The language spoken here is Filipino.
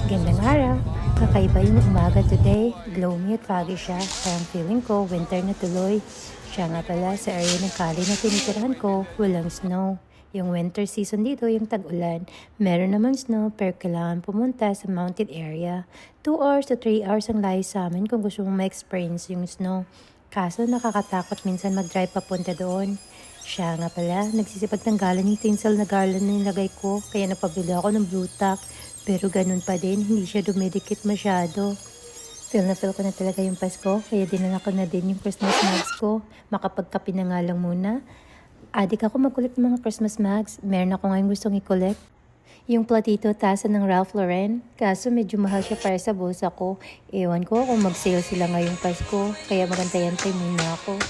Gandang araw! Kakaiba yung umaga today. Gloomy at foggy siya. Parang feeling ko, winter na tuloy. Siya nga pala, sa area ng Cali na tinitirahan ko, walang snow. Yung winter season dito, yung tag-ulan. Meron namang snow, pero kailangan pumunta sa mountain area. 2 hours to 3 hours ang layo sa amin kung gusto mong ma-experience yung snow. Kaso nakakatakot minsan mag-drive papunta doon. Siya nga pala, nagsisipag tanggalan yung tinsel na garland na nilagay ko, kaya napabili ako ng blue tack. Pero ganun pa din, hindi siya dumidikit masyado. Feel na feel ko na talaga yung Pasko, kaya dinala ko na din yung Christmas mugs ko. Makapagkape na nga lang muna. Adik ako mag-collect ng mga Christmas mugs. Meron ako ngayon gustong i-collect. Yung platito tasa ng Ralph Lauren, kaso medyo mahal siya para sa bulsa ko. Ewan ko kung mag-sale sila ngayong Pasko, kaya magantay-antay muna ako.